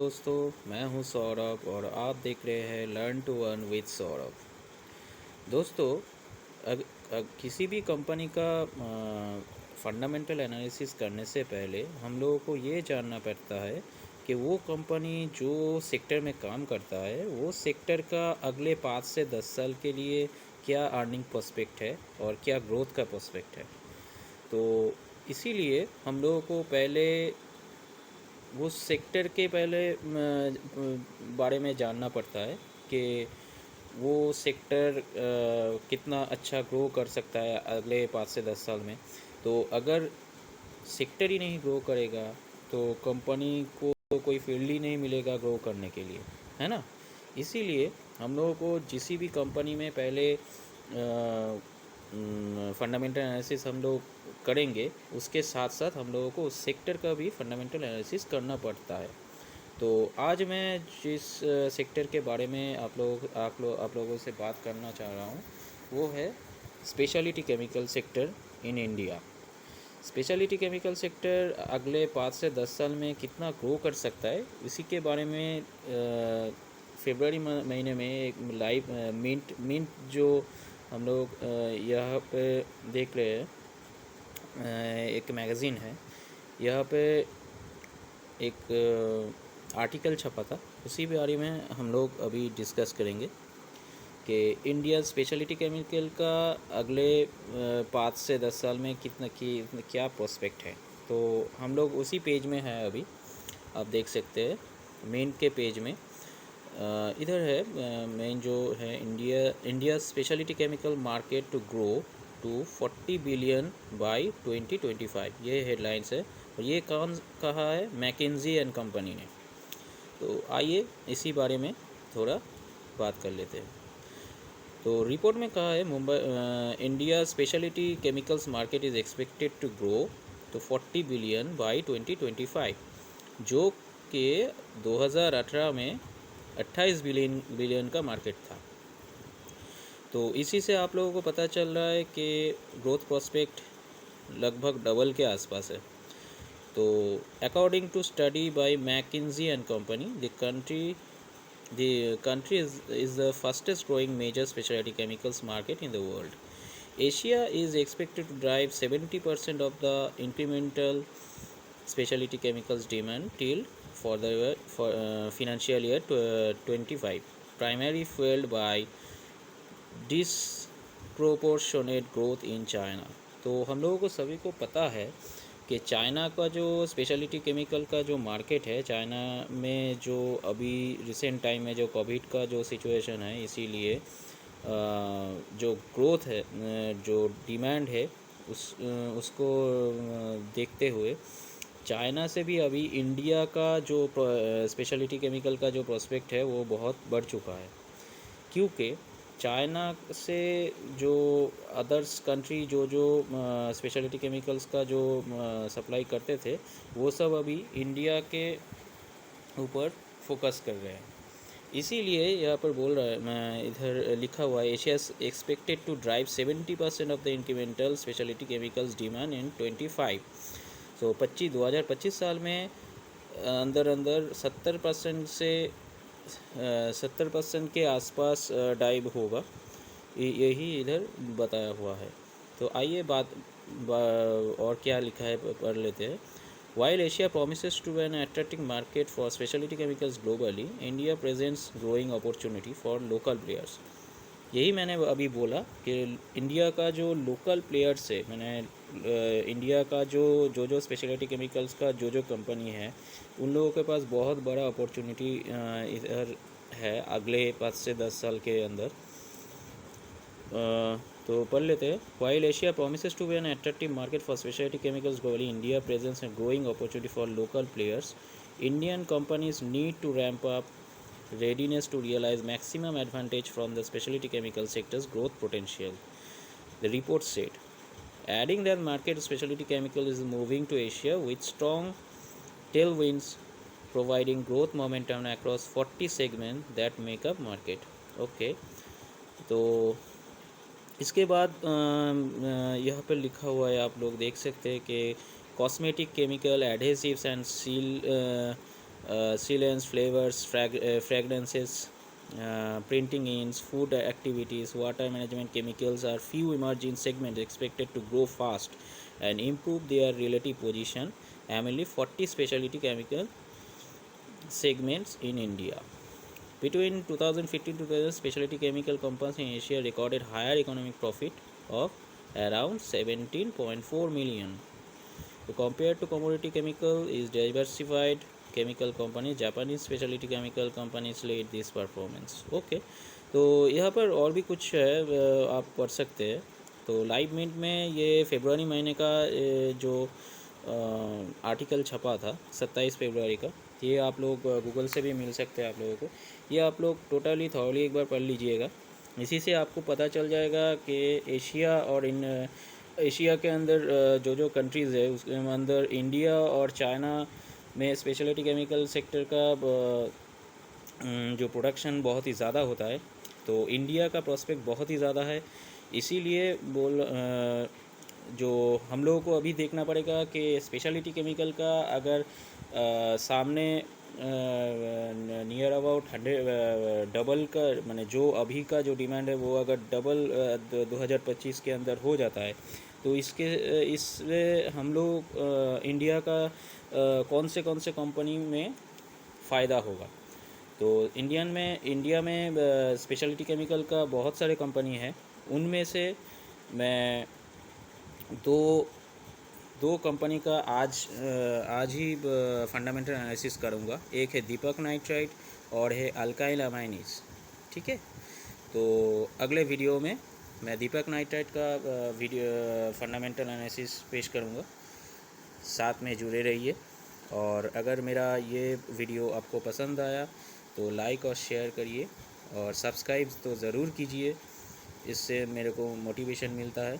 दोस्तों, मैं हूं सौरभ और आप देख रहे हैं learn to earn with Saurabh. दोस्तों, किसी भी कंपनी का फंडामेंटल एनालिसिस करने से पहले हम लोगों को ये जानना पड़ता है कि वो कंपनी जो सेक्टर में काम करता है वो सेक्टर का अगले 5 से 10 साल के लिए क्या अर्निंग प्रोस्पेक्ट है और क्या ग्रोथ का प्रोस्पेक्ट है। तो इसीलिए हम लोगों को पहले वो सेक्टर के पहले बारे में जानना पड़ता है कि वो सेक्टर कितना अच्छा ग्रो कर सकता है अगले 5 से 10 साल में। तो अगर सेक्टर ही नहीं ग्रो करेगा तो कंपनी को कोई फील्ड ही नहीं मिलेगा ग्रो करने के लिए, है ना। इसीलिए हम लोगों को किसी भी कंपनी में पहले फंडामेंटल एनालिसिस हम लोग करेंगे, उसके साथ साथ हम लोगों को उस सेक्टर का भी फंडामेंटल एनालिसिस करना पड़ता है। तो आज मैं जिस सेक्टर के बारे में आप लोगों से बात करना चाह रहा हूँ वो है speciality chemical sector in India. Specialty chemical sector अगले 5 से 10 साल में कितना ग्रो कर सकता है, इसी के बारे में फरवरी महीने में एक लाइव मिंट जो हम लोग यहाँ पे देख रहे हैं, एक मैगज़ीन है, यहाँ पे एक आर्टिकल छपा था, उसी बारे में हम लोग अभी डिस्कस करेंगे कि इंडिया स्पेशलिटी केमिकल का अगले 5 से 10 साल में क्या प्रोस्पेक्ट है। तो हम लोग उसी पेज में हैं अभी, आप देख सकते हैं मेन के पेज में। इधर है मेन जो है India specialty chemical market to grow to 40 billion by 2025, ये हेडलाइंस है। और ये कौन कहा है? मैकिन्जी एंड कंपनी ने। तो आइए इसी बारे में थोड़ा बात कर लेते हैं। तो रिपोर्ट में कहा है India specialty chemicals market is expected to grow to 40 billion by 2025, जो कि 2018 में 28 बिलियन का मार्केट था। तो इसी से आप लोगों को पता चल रहा है कि ग्रोथ प्रोस्पेक्ट लगभग डबल के आसपास है। तो according to study by McKinsey and company, the country is the fastest growing major specialty chemicals market in the world. Asia is expected to drive 70% of the incremental specialty chemicals demand till for financial year 25, primarily fueled by disproportionate growth in China. तो हम लोगों को सभी को पता है कि China का जो स्पेशलिटी केमिकल का जो मार्केट है, चाइना में जो अभी रिसेंट टाइम में जो कोविड का जो सिचुएशन है, इसीलिए जो ग्रोथ है, जो डिमांड है, उसको देखते हुए चाइना से भी अभी इंडिया का जो स्पेशलिटी केमिकल का जो प्रोस्पेक्ट है वो बहुत बढ़ चुका है। क्योंकि चाइना से जो अदर्स कंट्री जो स्पेशलिटी केमिकल्स का जो सप्लाई करते थे, वो सब अभी इंडिया के ऊपर फोकस कर रहे हैं। इसीलिए यहाँ पर बोल रहा है, मैं इधर लिखा हुआ है, Asia expected to drive 70% of the incremental specialty chemicals demand in 25। So 2025 साल में अंदर 70% से 70% के आसपास डाइव होगा, यही इधर बताया हुआ है। तो आइए और क्या लिखा है पढ़ लेते हैं। While Asia promises to be an attractive market for specialty chemicals globally, India presents growing opportunity for local players. यही मैंने अभी बोला कि इंडिया का जो लोकल प्लेयर्स है, मैंने इंडिया का जो स्पेशलिटी केमिकल्स का जो कंपनी है, उन लोगों के पास बहुत बड़ा अपॉर्चुनिटी इधर है अगले 5 से 10 साल के अंदर। तो पढ़ लेते हैं। While Asia promises to be an attractive market for specialty chemicals globally, India presents a growing opportunity for local players. Indian companies need to ramp up readiness to realize maximum advantage from the specialty chemical sector's growth potential, the report said, adding that market specialty chemical is moving to Asia with strong tailwinds, providing growth momentum across 40 segments that make up market. Okay, तो इसके बाद यहाँ पर लिखा हुआ है, आप लोग देख सकते हैं कि cosmetic chemical adhesives and seal sealants, flavors, fragrances, printing inks, food activities, water management, chemicals are few emerging segments expected to grow fast and improve their relative position among 40 specialty chemical segments in India. Between 2015 to 2000, specialty chemical companies in Asia recorded higher economic profit of around 17.4 million. So compared to commodity chemical is diversified chemical company, Japanese specialty chemical companies led this performance. Okay तो यहाँ पर और भी कुछ है, आप पढ़ सकते हैं. तो लाइव मिंट में ये फरवरी महीने का जो आर्टिकल छपा था 27 फरवरी का, ये आप लोग गूगल से भी मिल सकते हैं आप लोगों को. ये आप लोग टोटली थॉरली एक बार पढ़ लीजिएगा. इसी से आपको पता चल जाएगा कि एशिया और एशिया के अंदर जो जो कंट्रीज़ है उसके अंदर इंडिया और चाइना में स्पेशलिटी केमिकल सेक्टर का जो प्रोडक्शन बहुत ही ज़्यादा होता है. तो इंडिया का प्रोस्पेक्ट बहुत ही ज़्यादा है. इसीलिए जो हम लोगों को अभी देखना पड़ेगा कि स्पेशलिटी केमिकल का अगर सामने नियर अबाउट 100 डबल का माने जो अभी का जो डिमांड है वो अगर डबल 2025 के अंदर हो जाता है तो इससे हम लोग इंडिया का कौन से कंपनी में फ़ायदा होगा. तो इंडिया में स्पेशलिटी केमिकल का बहुत सारे कंपनी है. उनमें से मैं दो कंपनी का आज ही फंडामेंटल एनालिसिस करूँगा. एक है दीपक नाइट्राइट और है अल्काइल अमाइनीज. ठीक है, तो अगले वीडियो में मैं दीपक नाइट्राइट का फंडामेंटल एनालिसिस पेश करूँगा. साथ में जुड़े रहिए. और अगर मेरा ये वीडियो आपको पसंद आया तो लाइक और शेयर करिए और सब्सक्राइब तो ज़रूर कीजिए. इससे मेरे को मोटिवेशन मिलता है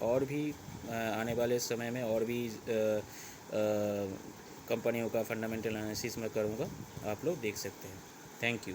और भी आने वाले समय में और भी कंपनियों का फंडामेंटल एनालिसिस मैं करूँगा. आप लोग देख सकते हैं. Thank you.